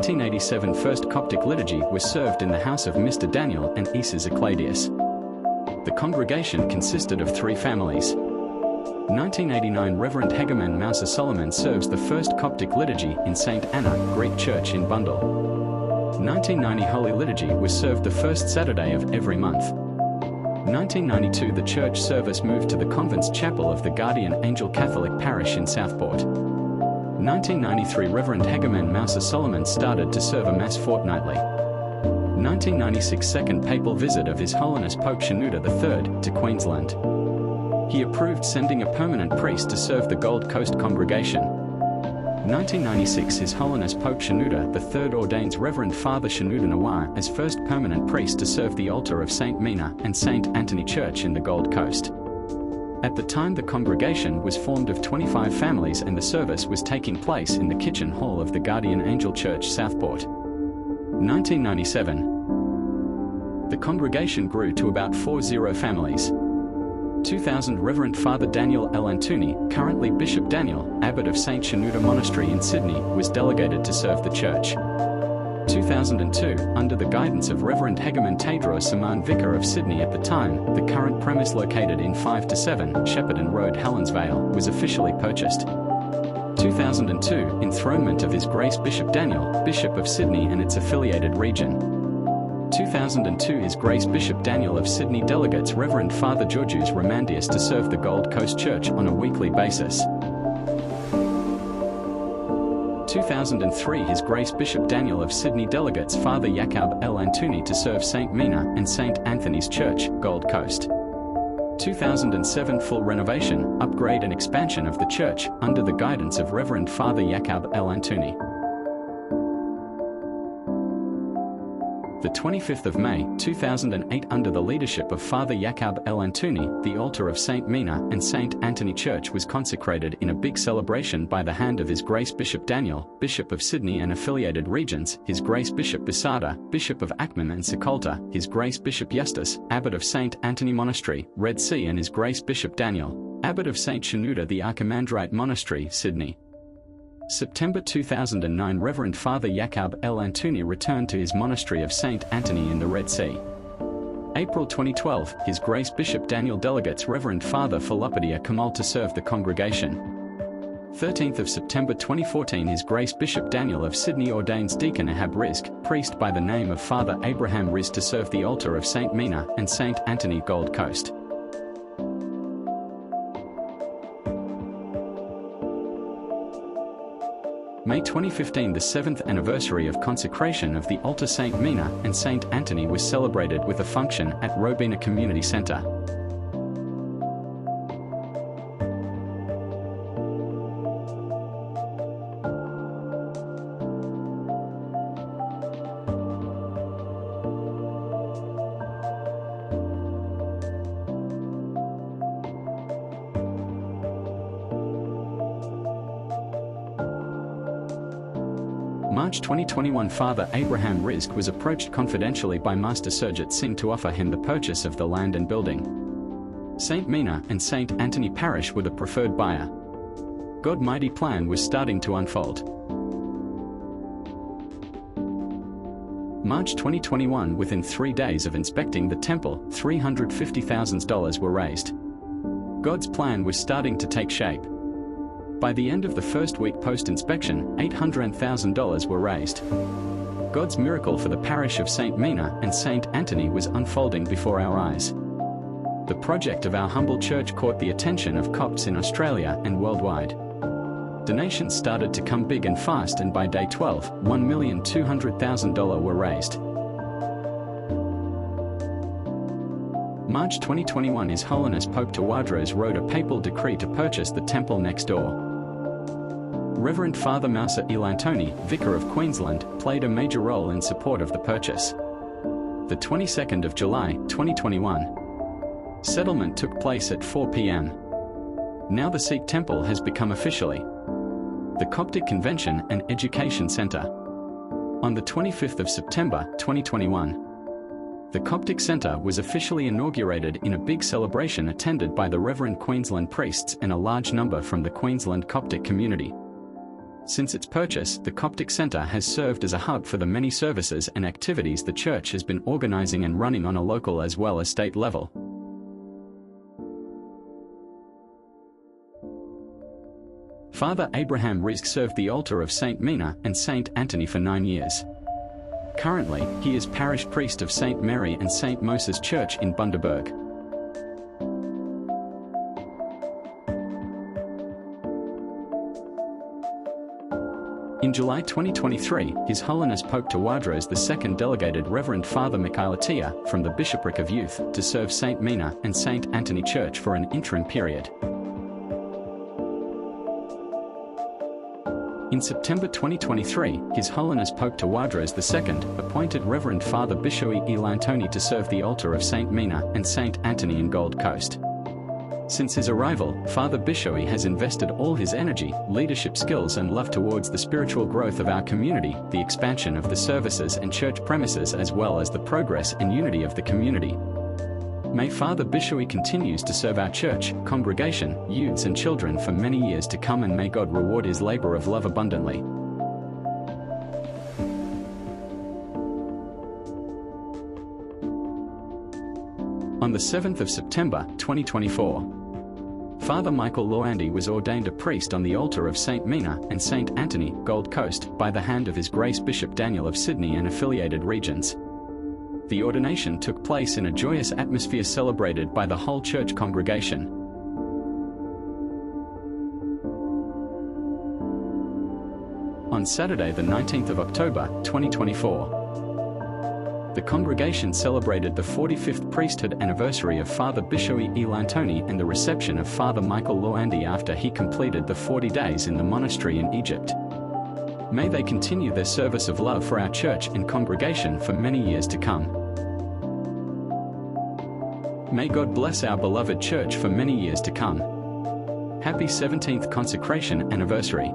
1987 First Coptic liturgy was served in the house of Mr. Daniel and Mrs. Ecladius. The congregation consisted of 3 families. 1989 Reverend Hegeman Mouser Solomon serves the First Coptic liturgy in St. Anna, Greek Church in Bundle. 1990 Holy Liturgy was served the first Saturday of every month. 1992 the church service moved to the convent's chapel of the Guardian Angel Catholic Parish in Southport. 1993 Reverend Hegeman Mouser Solomon started to serve a Mass fortnightly. 1996 Second Papal visit of His Holiness Pope Shenouda III to Queensland. He approved sending a permanent priest to serve the Gold Coast congregation. 1996 His Holiness Pope Shenouda III ordains Reverend Father Shenouda Nawar as first permanent priest to serve the altar of St. Mina and St. Anthony Church in the Gold Coast. At the time the congregation was formed of 25 families and the service was taking place in the kitchen hall of the Guardian Angel Church Southport. 1997. The congregation grew to about 40 families. 2000 Reverend Father Daniel L. Antuni, currently Bishop Daniel, Abbot of St. Shenouda Monastery in Sydney, was delegated to serve the church. 2002, under the guidance of Reverend Hegeman Tadros Saman Vicar of Sydney at the time, the current premise located in 5-7 Shepparton Road, Helensvale, was officially purchased. 2002, enthronement of His Grace Bishop Daniel, Bishop of Sydney and its affiliated region. 2002 His Grace Bishop Daniel of Sydney delegates Reverend Father Georgius Romandius to serve the Gold Coast Church on a weekly basis. 2003 His Grace Bishop Daniel of Sydney delegates Father Yakub L. Antuni to serve St. Mina and St. Anthony's Church, Gold Coast. 2007 Full renovation, upgrade and expansion of the church, under the guidance of Reverend Father Yakub L. Antuni. The 25th of May, 2008 under the leadership of Father Yakub L. Antuni, the altar of St. Mina and St. Anthony Church was consecrated in a big celebration by the hand of His Grace Bishop Daniel, Bishop of Sydney and affiliated regions, His Grace Bishop Bisada, Bishop of Acman and Sicolta, His Grace Bishop Eustace, Abbot of St. Anthony Monastery, Red Sea and His Grace Bishop Daniel, Abbot of St. Shenouda the Archimandrite Monastery, Sydney. September 2009 Reverend Father Yakub L. Antuni returned to his monastery of St. Anthony in the Red Sea. April 2012, His Grace Bishop Daniel delegates Reverend Father Philopadia Kamal to serve the congregation. 13th of September 2014 His Grace Bishop Daniel of Sydney ordains Deacon Ahab Rizk, priest by the name of Father Abraham Riz to serve the altar of St. Mina and St. Anthony Gold Coast. May 2015 the 7th anniversary of consecration of the altar St. Mina and St. Anthony was celebrated with a function at Robina Community Centre. March 2021 Father Abraham Rizk was approached confidentially by Master Surjit Singh to offer him the purchase of the land and building. St. Mina and St. Anthony Parish were the preferred buyer. God mighty plan was starting to unfold. March 2021 within 3 days of inspecting the temple, $350,000 were raised. God's plan was starting to take shape. By the end of the first week post-inspection, $800,000 were raised. God's miracle for the parish of St. Mina and St. Anthony was unfolding before our eyes. The project of our humble church caught the attention of Copts in Australia and worldwide. Donations started to come big and fast, and by day 12, $1,200,000 were raised. March 2021 His Holiness Pope Tawadros wrote a papal decree to purchase the temple next door. Reverend Father Mouser Ilantoni, Vicar of Queensland, played a major role in support of the purchase. The 22nd of July, 2021. Settlement took place at 4 p.m. Now the Sikh temple has become officially the Coptic Convention and Education Centre. On the 25th of September 2021, the Coptic Centre was officially inaugurated in a big celebration attended by the Reverend Queensland priests and a large number from the Queensland Coptic community. Since its purchase, the Coptic Centre has served as a hub for the many services and activities the church has been organising and running on a local as well as state level. Father Abraham Rizk served the altar of St. Mina and St. Anthony for 9 years. Currently, he is parish priest of St. Mary and St. Moses Church in Bundaberg. In July 2023, His Holiness Pope Tawadros II delegated Reverend Father Mikhail Atiyah from the Bishopric of Youth to serve St. Mina and St. Anthony Church for an interim period. In September 2023, His Holiness Pope Tawadros II appointed Reverend Father Bishoy Elantoni to serve the altar of St. Mina and St. Anthony in Gold Coast. Since his arrival, Father Bishoy has invested all his energy, leadership skills and love towards the spiritual growth of our community, the expansion of the services and church premises as well as the progress and unity of the community. May Father Bishoy continues to serve our church, congregation, youths and children for many years to come, and may God reward his labor of love abundantly. On the 7th of September 2024, Father Michael Lawandi was ordained a priest on the altar of St. Mina and St. Anthony, Gold Coast, by the hand of His Grace Bishop Daniel of Sydney and affiliated regions. The ordination took place in a joyous atmosphere celebrated by the whole church congregation. On Saturday the 19th of October 2024, the congregation celebrated the 45th priesthood anniversary of Father Bishoy Elantoni and the reception of Father Michael Lawandi after he completed the 40 days in the monastery in Egypt. May they continue their service of love for our church and congregation for many years to come. May God bless our beloved church for many years to come. Happy 17th consecration anniversary.